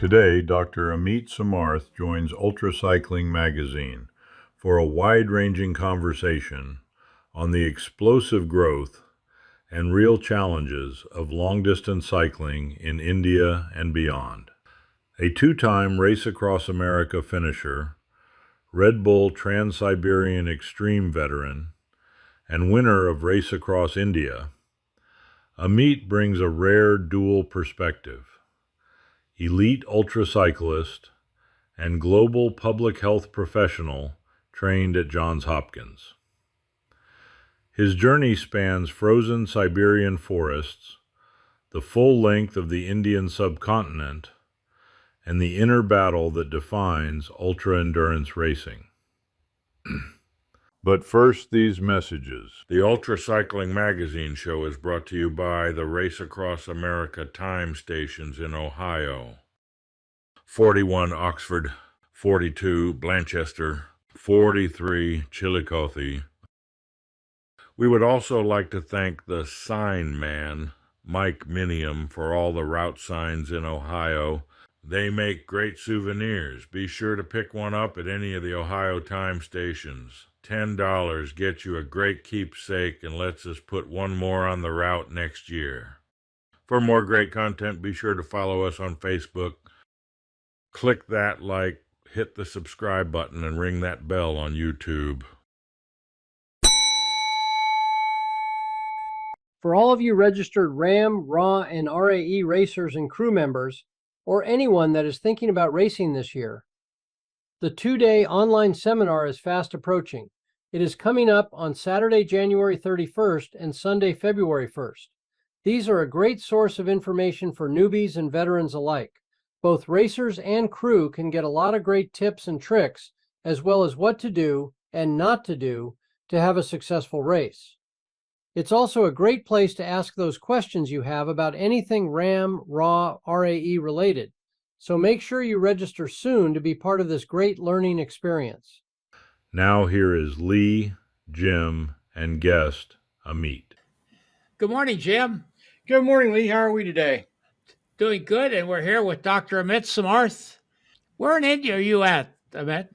Today, Dr. Amit Samarth joins UltraCycling Magazine for a wide-ranging conversation on the explosive growth and real challenges of long-distance cycling in India and beyond. A two-time Race Across America finisher, Red Bull Trans-Siberian Extreme veteran, and winner of Race Across India, Amit brings a rare dual perspective: elite ultracyclist and global public health professional trained at Johns Hopkins. His journey spans frozen Siberian forests, the full length of the Indian subcontinent, and the inner battle that defines ultra-endurance racing. But first, these messages. The UltraCycling Magazine show is brought to you by the Race Across America time stations in Ohio. 41 Oxford, 42 Blanchester, 43 Chillicothe. We would also like to thank the sign man, Mike Minium, for all the route signs in Ohio. They make great souvenirs. Be sure to pick one up at any of the Ohio time stations. $10 gets you a great keepsake and lets us put one more on the route next year. For more great content, be sure to follow us on Facebook. Click that like, hit the subscribe button, and ring that bell on YouTube. For all of you registered RAM, RAW, and RAE racers and crew members, or anyone that is thinking about racing this year, the two-day online seminar is fast approaching. It is coming up on Saturday, January 31st and Sunday, February 1st. These are a great source of information for newbies and veterans alike. Both racers and crew can get a lot of great tips and tricks, as well as what to do and not to do to have a successful race. It's also a great place to ask those questions you have about anything RAM, RAW, RAE related. So make sure you register soon to be part of this great learning experience. Now here is Lee, Jim, and guest Amit. Good morning, Jim. Good morning, Lee. How are we today? Doing good, and we're here with Dr. Amit Samarth. Where in India are you at, Amit?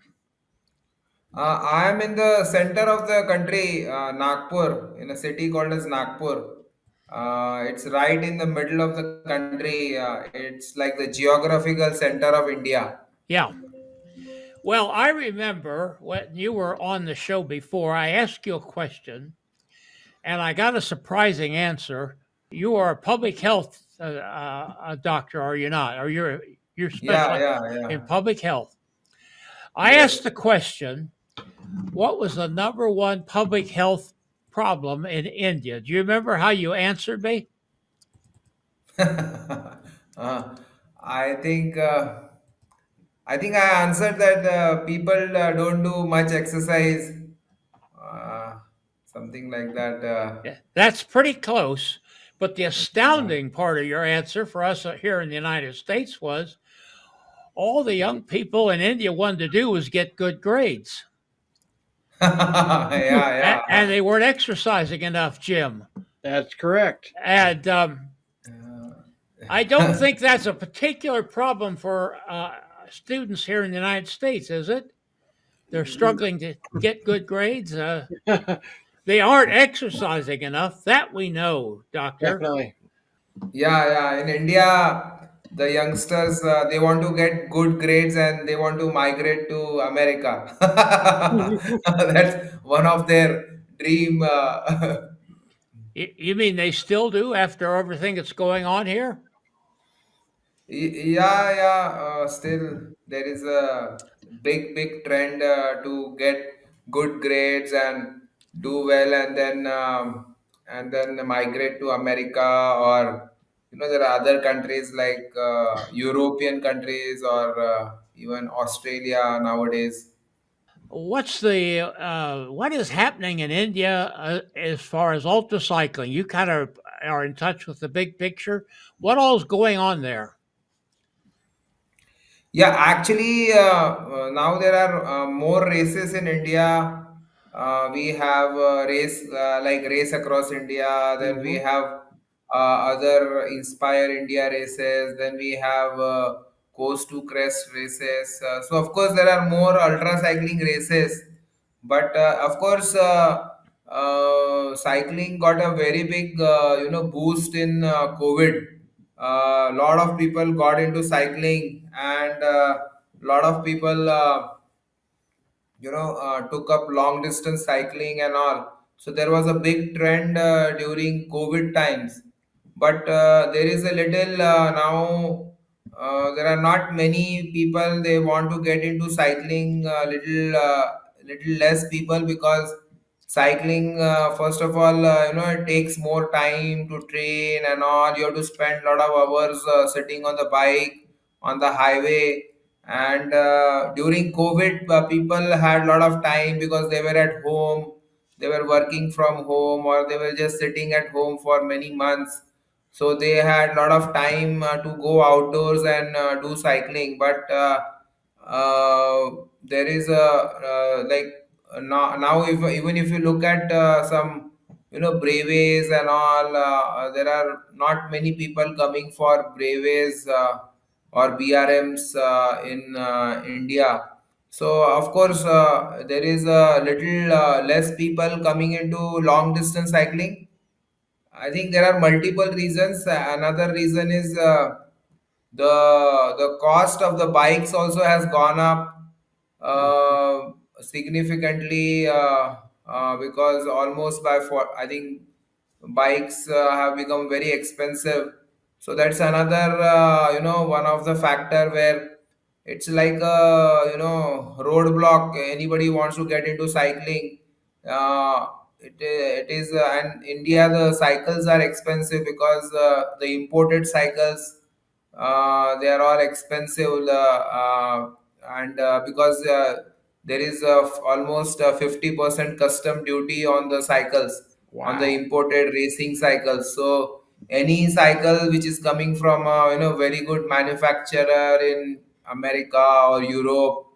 I am in the center of the country, Nagpur, in a city called as Nagpur. It's right in the middle of the country. It's like the geographical center of India. Yeah. Well, I remember when you were on the show before, I asked you a question, and I got a surprising answer. You are a public health doctor, are you not? Or you're specialized in public health. I asked the question, what was the number one public health problem in India? Do you remember how you answered me? I think I answered that people don't do much exercise, something like that. Yeah, that's pretty close. But the astounding part of your answer for us here in the United States was all the young people in India wanted to do was get good grades. Yeah. And they weren't exercising enough, Jim. That's correct. And I don't think that's a particular problem for students here in the United States, is it? They're struggling to get good grades. They aren't exercising enough. That we know, Doctor. Definitely. Yeah. In India, the youngsters, they want to get good grades and they want to migrate to America. That's one of their dream. You mean they still do after everything that's going on here? Yeah. Still, there is a big trend to get good grades and do well, and then migrate to America, or there are other countries like European countries, or even Australia nowadays. What is happening in India as far as ultracycling? You kind of are in touch with the big picture. What all is going on there? Yeah, actually, now there are more races in India. We have like Race Across India. Then we have other Inspire India races. Then we have coast to crest races. So of course there are more ultra cycling races, but of course cycling got a very big boost in COVID. A lot of people got into cycling, and a lot of people took up long distance cycling and all. So there was a big trend during COVID times, but there is a little now. There are not many people they want to get into cycling. Little less people, because cycling, first of all, it takes more time to train and all. You have to spend a lot of hours sitting on the bike on the highway. And during COVID, people had a lot of time because they were at home, they were working from home, or they were just sitting at home for many months. So they had a lot of time to go outdoors and do cycling. But there is a now, if even if you look at some breveways and all, there are not many people coming for breveways or BRMs in India. So of course there is a little less people coming into long distance cycling. I think there are multiple reasons. Another reason is the cost of the bikes also has gone up significantly, because almost by four, I think bikes have become very expensive. So that's another one of the factor where it's like a roadblock. Anybody wants to get into cycling, it is and India, the cycles are expensive because the imported cycles, they are all expensive, and because there is almost 50% custom duty on the cycles, on the Wow. imported racing cycles. So any cycle which is coming from a very good manufacturer in America or Europe,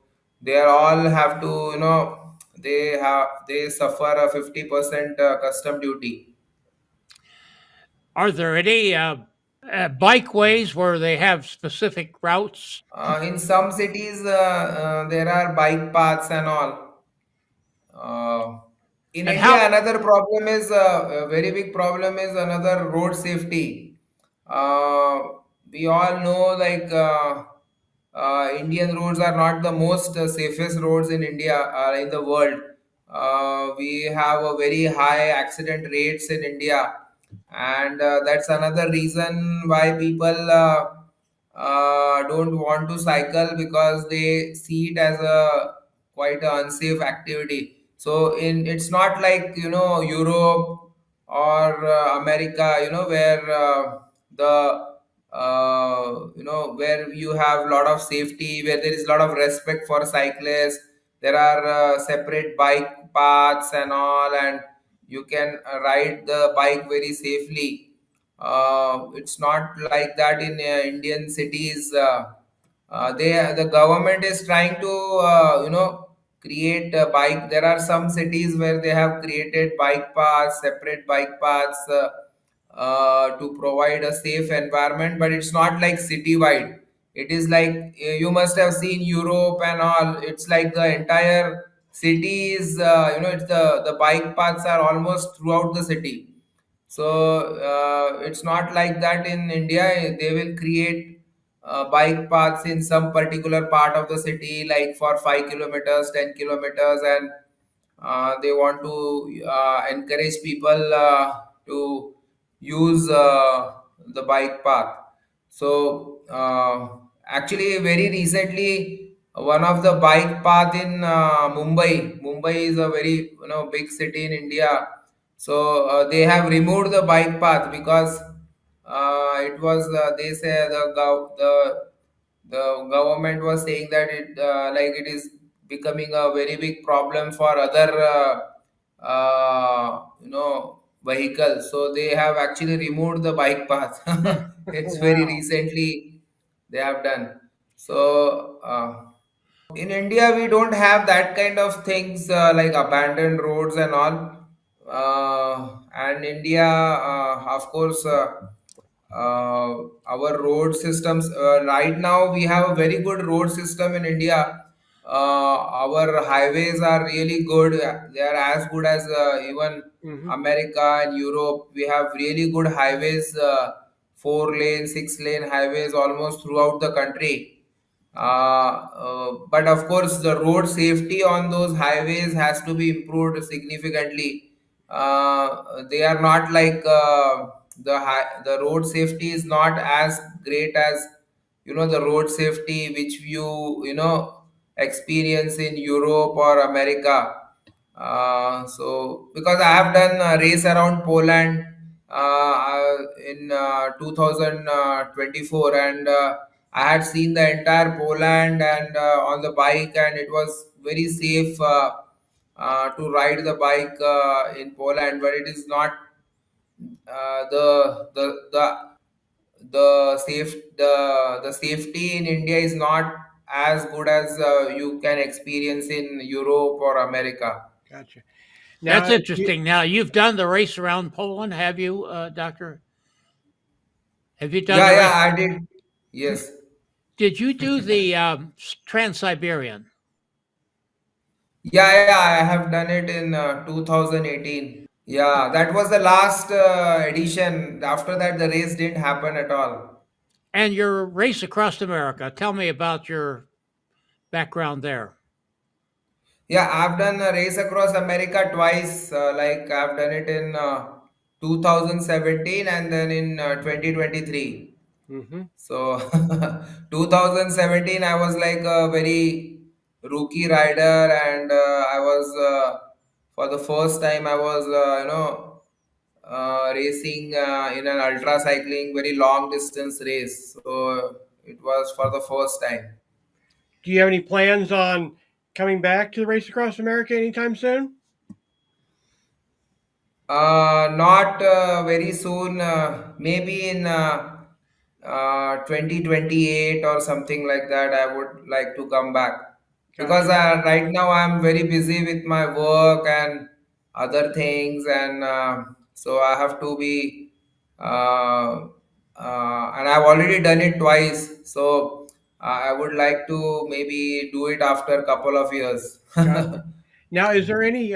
they are all have to, they suffer a 50% custom duty. Are there any bikeways where they have specific routes? In some cities, there are bike paths and all. Uh, in And India, how another problem is a very big problem is another road safety. Uh, we all know, like, Indian roads are not the most safest roads in India, in the world. We have a very high accident rates in India, and that's another reason why people don't want to cycle, because they see it as a quite an unsafe activity. So in it's not like Europe or America, where the where you have a lot of safety, where there is a lot of respect for cyclists. There are separate bike paths and all, and you can ride the bike very safely. It's not like that in Indian cities. The government is trying to create a bike. There are some cities where they have created bike paths, separate bike paths, to provide a safe environment, but it's not like citywide. It is like, you must have seen Europe and all. It's like the entire city is, it's the bike paths are almost throughout the city. So it's not like that in India. They will create bike paths in some particular part of the city, like for 5 kilometers, 10 kilometers, and they want to encourage people to use the bike path. So actually, very recently, one of the bike path in Mumbai is a very big city in India. So they have removed the bike path because it was, they say, the government was saying that it is becoming a very big problem for other vehicles. So they have actually removed the bike path. It's very Wow. recently they have done. So in India, we don't have that kind of things like abandoned roads and all. And India, of course, our road systems. Right now, we have a very good road system in India. Our highways are really good. They are as good as even Hmm. America and Europe. We have really good highways, 4 lane, 6 lane highways almost throughout the country. But of course, the road safety on those highways has to be improved significantly. They are not like the road safety is not as great as the road safety which you experience in Europe or America. So because I have done a race around Poland in 2024, and I had seen the entire Poland and on the bike, and it was very safe to ride the bike in Poland, but it is not the safety in India is not as good as you can experience in Europe or America. Gotcha. That's Now, interesting. Now, you've done the race around Poland, have you, Doctor? Have you done Yeah, the yeah, race? I did. Yes. Did you do the Trans-Siberian? Yeah, yeah, I have done it in 2018. Yeah, that was the last edition. After that, the race didn't happen at all. And your race across America. Tell me about your background there. Yeah, I've done a race across America twice. Like I've done it in 2017 and then in 2023. hmm So 2017, I was like a very rookie rider, and I was for the first time I was racing in an ultra cycling very long distance race. So it was for the first time. do you have any plans on coming back to the Race Across America anytime soon? Not very soon. Maybe in 2028 or something like that. I would like to come back because Gotcha. right now I'm very busy with my work and other things, and so I have to be. And I've already done it twice, so I would like to maybe do it after a couple of years. Gotcha. Now, is there any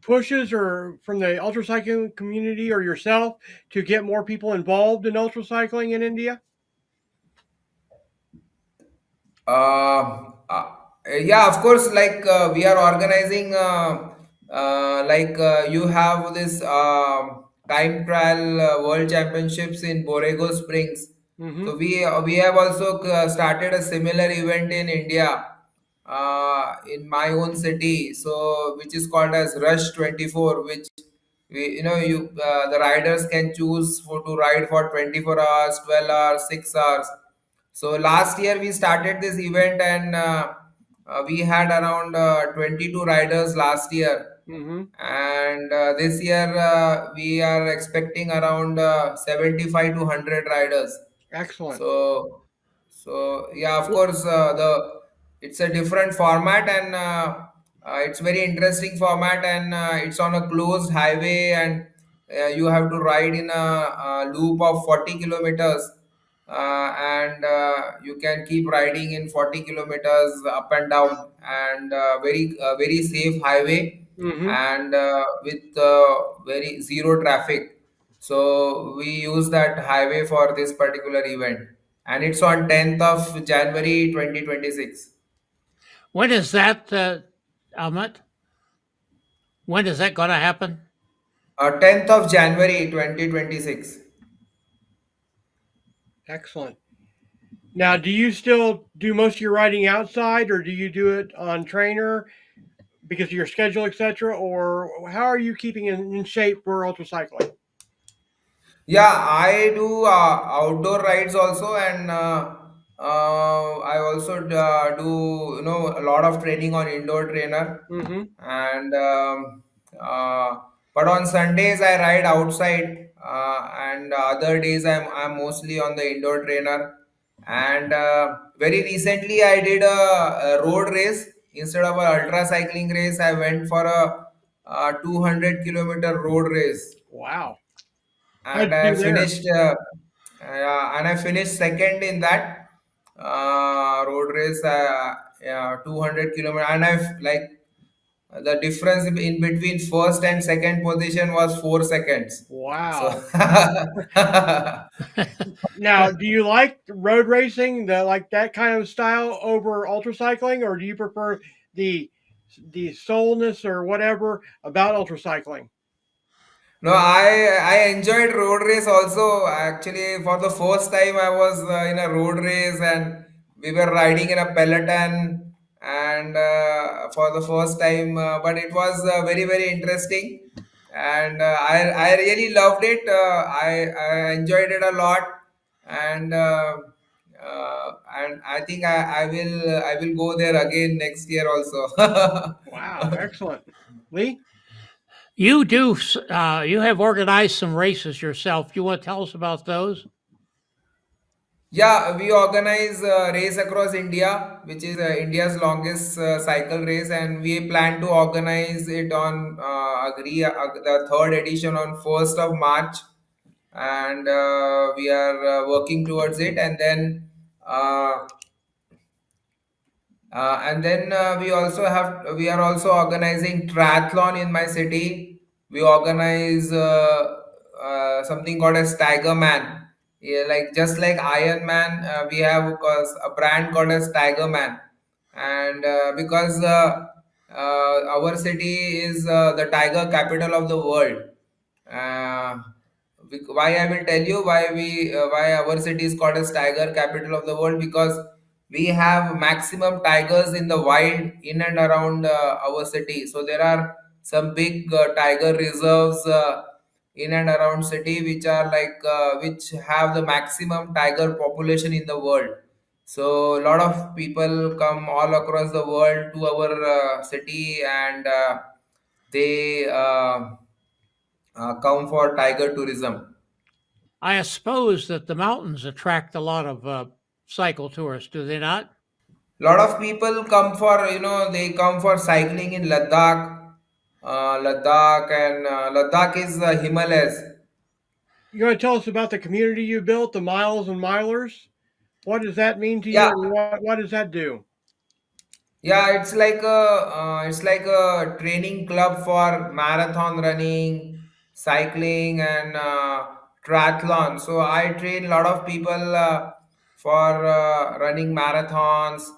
pushes or from the ultra cycling community or yourself to get more people involved in ultra cycling in India? Uh, uh, yeah, of course. Like we are organizing, you have this time trial world championships in Borrego Springs. Mm-hmm. So we have also started a similar event in India, in my own city. So which is called as Rush 24, which the riders can choose to ride for 24 hours, 12 hours, 6 hours. So last year we started this event, and we had around 22 riders last year, Mm-hmm. and this year we are expecting around 75 to 100 riders. Excellent. So yeah, of Wh- course, the it's a different format, and it's very interesting format, and it's on a closed highway, and you have to ride in a loop of 40 kilometers, and you can keep riding in 40 kilometers up and down, and very safe highway, Mm-hmm. and with very zero traffic. So we use that highway for this particular event, and it's on 10th of January 2026. When is that, Amit? When is that going to happen? 10th of January 2026. Excellent. Now, do you still do most of your riding outside, or do you do it on trainer because of your schedule, etc.? Or how are you keeping in shape for ultra cycling? Yeah, I do outdoor rides also, and I also do a lot of training on indoor trainer, Mm-hmm. and but on Sundays I ride outside, and other days I'm mostly on the indoor trainer. And very recently I did a road race instead of a ultra cycling race. I went for a 200-kilometer road race, Wow. How'd and you I do there? finished. And I finished second in that road race, 200 kilometer. And I've like the difference in between first and second position was 4 seconds. So Wow. Now, do you like road racing, the like that kind of style over ultracycling, or do you prefer the the soulness or whatever about ultracycling? no, I enjoyed road race also. Actually, for the first time, I was in a road race, and we were riding in a peloton, and for the first time, but it was very interesting, and I really loved it. I enjoyed it a lot, and and I think I will go there again next year also. Wow, excellent. Lee? You have organized some races yourself. You want to tell us about those? Yeah, we organize a race across India, which is India's longest cycle race, and we plan to organize it on the third edition on 1st of March, and we are working towards it, uh, we are also organizing triathlon in my city. We organize something called as Tiger Man. Yeah, like just like Iron Man, we have a brand called as Tiger Man, and because our city is the tiger capital of the world. Uh, why I will tell you why our city is called as tiger capital of the world, because we have maximum tigers in the wild in and around our city. So there are some big tiger reserves in and around city, which are which have the maximum tiger population in the world. So a lot of people come all across the world to our city, and they come for tiger tourism. I suppose that the mountains attract a lot of cycle tourists, do they not? Lot of people come for, they come for cycling in Ladakh, and Ladakh is Himalayas. You want to tell us about the community you built, the miles and milers? What does that mean to you, Yeah, and what does that do? yeah, it's like a training club for marathon running, cycling, and triathlon. So I train a lot of people for running marathons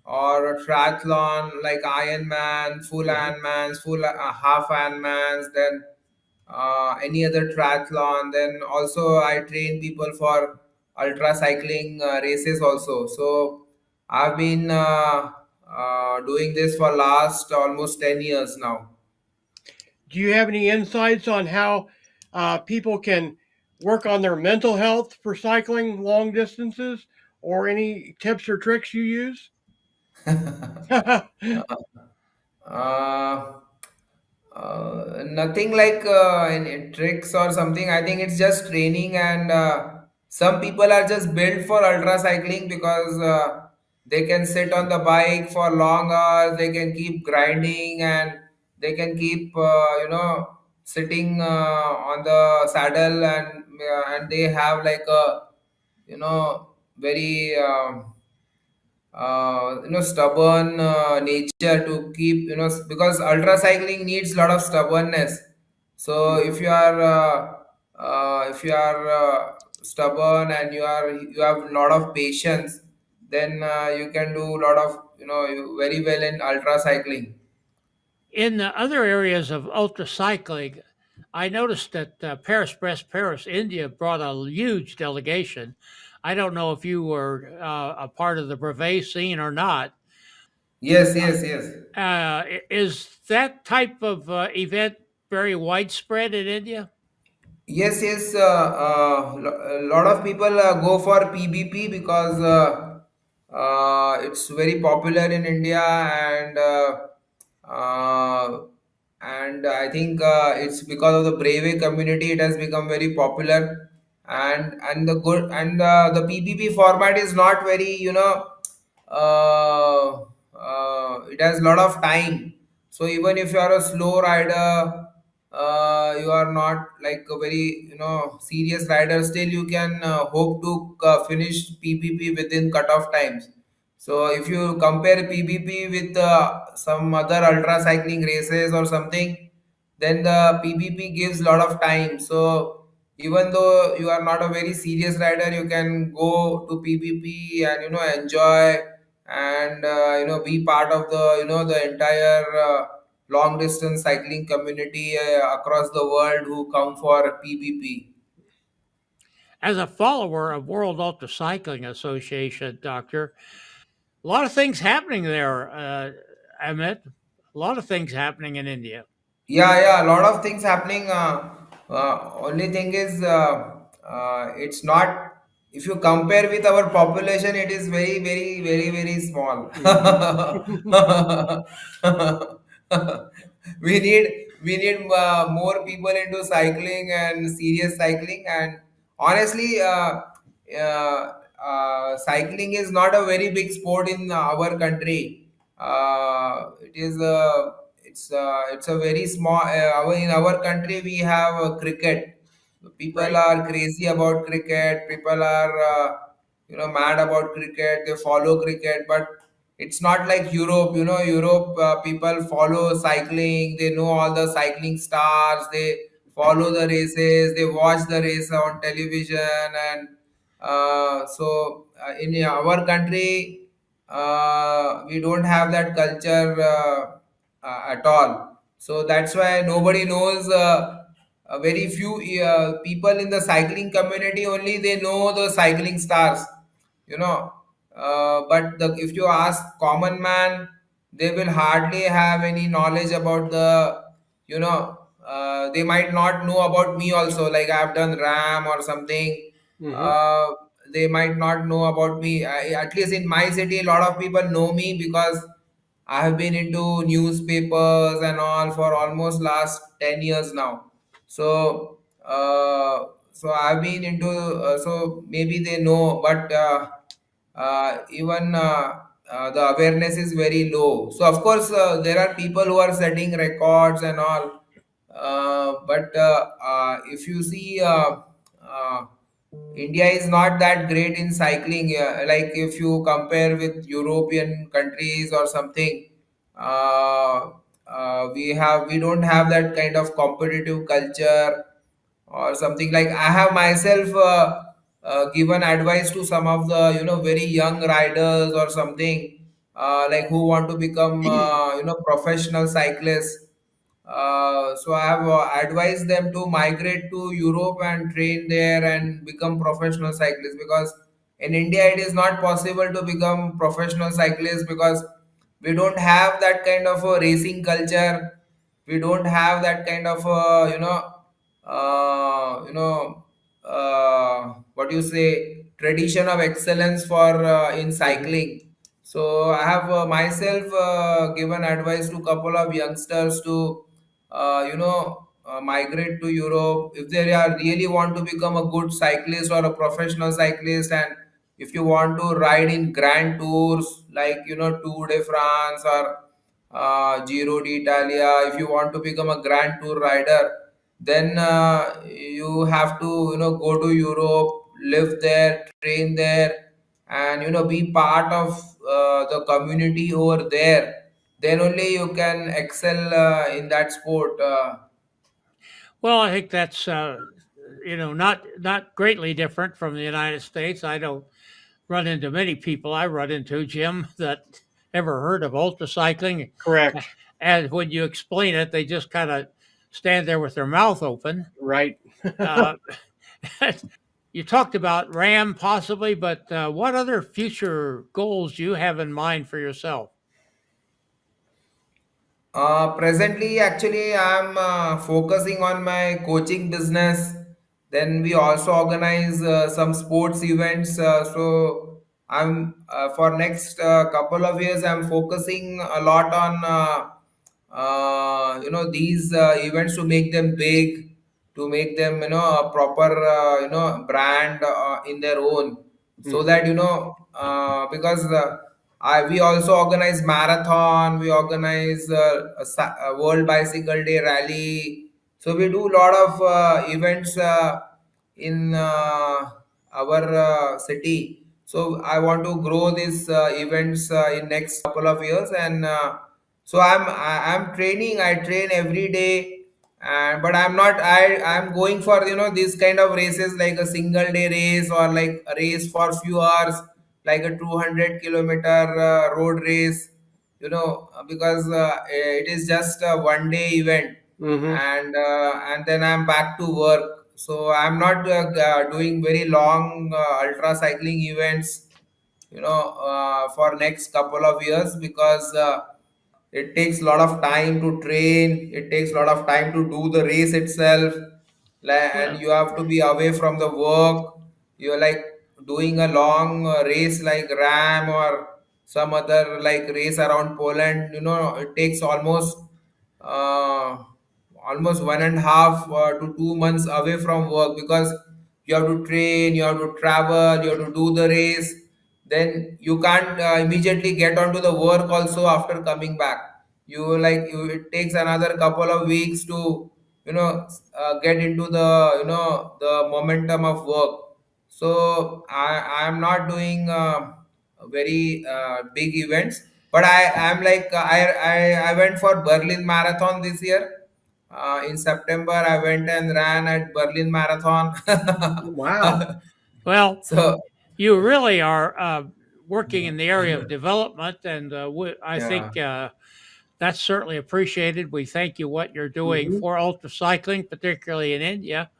or triathlon, like Ironman, full Mhm. Ironmans, full half Ironmans, then any other triathlon. Then also I train people for ultra cycling races also. So I've been doing this for last almost 10 years now. Do you have any insights on how people can work on their mental health for cycling long distances, or any tips or tricks you use? uh, Nothing like any tricks or something. I think it's just training, and some people are just built for ultra cycling, because they can sit on the bike for long hours. They can keep grinding, and they can keep sitting on the saddle, and they have like a very stubborn nature to keep, because ultra cycling needs a lot of stubbornness. So if you are stubborn, and you have a lot of patience, then you can do a lot of, very well in ultra cycling. In the other areas of ultracycling, I noticed that Paris Brest Paris, India, brought a huge delegation. I don't know if you were a part of the brevet scene or not. Yes, yes, yes. Is that type of event very widespread in India? Yes, yes. A lot of people go for PBP, because it's very popular in India, uh, and I think it's because of the Brave community. It has become very popular, and the PBP format is not very, it has a lot of time. So even if you are a slow rider, you are not like a very serious rider, still you can hope to finish PPP within cutoff times. So if you compare PPP with some other ultra cycling races or something, then the PPP gives lot of time. So even though you are not a very serious rider, you can go to PPP and enjoy and be part of the the entire long distance cycling community across the world who come for PPP. As a follower of World Ultra Cycling Association, Doctor, a lot of things happening there, Amit. A lot of things happening in India. Yeah, a lot of things happening. Only thing is, it's not. If you compare with our population, it is very, very, very, very small. Mhm. We need more people into cycling and serious cycling. And honestly, cycling is not a very big sport in our country. It is it's a very small. In our country, we have cricket. People Right. are crazy about cricket. People are mad about cricket. They follow cricket, but it's not like Europe. Europe people follow cycling. They know all the cycling stars. They follow the races. They watch the race on television, and in our country, we don't have that culture at all. So that's why nobody knows. Very few people in the cycling community only they know the cycling stars, you know. But if you ask common man, they will hardly have any knowledge about the, they might not know about me also. Like I've done RAM or something. Uh, they might not know about me. At least in my city, a lot of people know me because I have been into newspapers and all for almost last 10 years now. So, so I've been into, so maybe they know, but even the awareness is very low. So, of course, there are people who are setting records and all. But if you see, India is not that great in cycling. Like if you compare with European countries or something, we don't have that kind of competitive culture or something. Like I have myself given advice to some of the very young riders or something, like who want to become professional cyclists. So I have advised them to migrate to Europe and train there and become professional cyclists, because in India it is not possible to become professional cyclists because we don't have that kind of a racing culture. We don't have that kind of what you say, tradition of excellence for in Mhm. cycling. So I have myself given advice to couple of youngsters to migrate to Europe if they are really want to become a good cyclist or a professional cyclist. And if you want to ride in grand tours like Tour de France or Giro d'Italia, if you want to become a grand tour rider, then you have to go to Europe, live there, train there, and be part of the community over there. Then only you can excel in that sport. Well, I think that's not greatly different from the United States. I don't run into many people I run into, Jim, that ever heard of ultra cycling. Correct. And when you explain it, they just kind of stand there with their mouth open. Right. Uh, you talked about RAM possibly, but what other future goals do you have in mind for yourself? Presently, actually, I'm focusing on my coaching business. Then we also organize some sports events. So I'm for next couple of years, I'm focusing a lot on these events to make them big, to make them a proper brand in their own, so Mhm. that because we also organize marathon, we organize a World Bicycle Day rally. So we do a lot of events in our city. So I want to grow these events in next couple of years, and so I'm training. I train every day, and but I'm not. I'm going for these kind of races like a single day race or like a race for few hours, like a 200-kilometer road race. Because it is just a one day event, Mm-hmm. and then I'm back to work. So I'm not doing very long ultra cycling events, for next couple of years, because it takes a lot of time to train. It takes a lot of time to do the race itself, and Well, you have to be away from the work. You're like doing a long race like Ram or some other like race around Poland. It takes uh, almost 1.5 to 2 months away from work, because you have to train, you have to travel, you have to do the race. Then you can't immediately get onto the work also after coming back. It takes another couple of weeks to get into the momentum of work. So I'm not doing very big events, but I'm like I went for Berlin Marathon this year. In September, I went and ran at Berlin Marathon. Wow. well, So you really are working in the area of development, and I yeah, think that's certainly appreciated. We thank you what you're doing Mm-hmm. for ultracycling, particularly in India.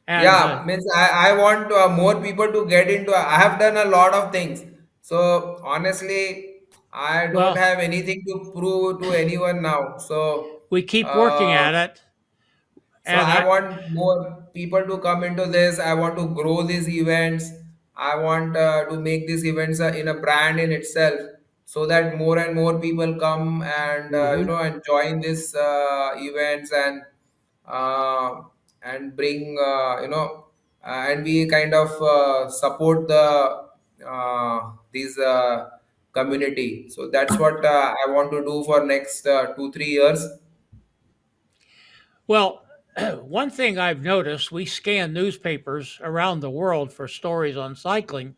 And yeah. Means I want more people to get into. I have done a lot of things. So honestly, I don't well, have anything to prove to anyone now. So. we keep working Uh, at it. So And I I, want more people to come into this. I want to grow these events. I want to make these events in a brand in itself, so that more and more people come and Mm-hmm. and join these events, uh, and bring and we kind of support these community. So that's what I want to do for next 2 3 years. well, one thing I've noticed, we scan newspapers around the world for stories on cycling,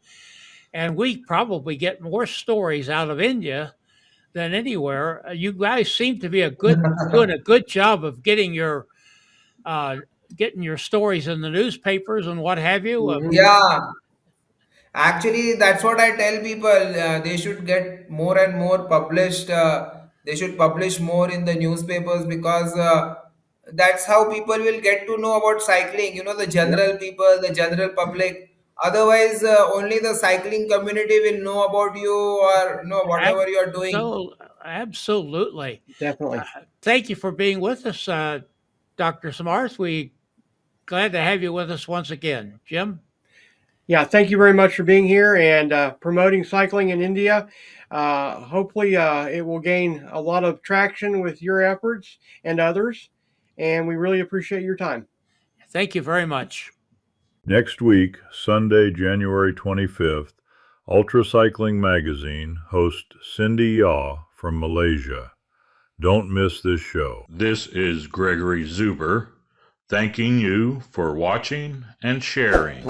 and we probably get more stories out of India than anywhere. You guys seem to be doing a good job of uh, getting your stories in the newspapers and what have you. Mm-hmm. Yeah. Actually, that's what I tell people. They should get more and more published. They should publish more in the newspapers, because that's how people will get to know about cycling. The Yep. general people, the general public. Otherwise, only the cycling community will know about you, or whatever you are doing. So, absolutely. Definitely. Thank you for being with us, Dr. Samarth. We glad to have you with us once again, Jim. Yeah. Thank you very much for being here and promoting cycling in India. Hopefully, it will gain a lot of traction with your efforts and others. And we really appreciate your time. Thank you very much. Next week, Sunday, January 25th, UltraCycling Magazine hosts Cindy Yaw from Malaysia. Don't miss this show. This is Gregory Zuber, thanking you for watching and sharing.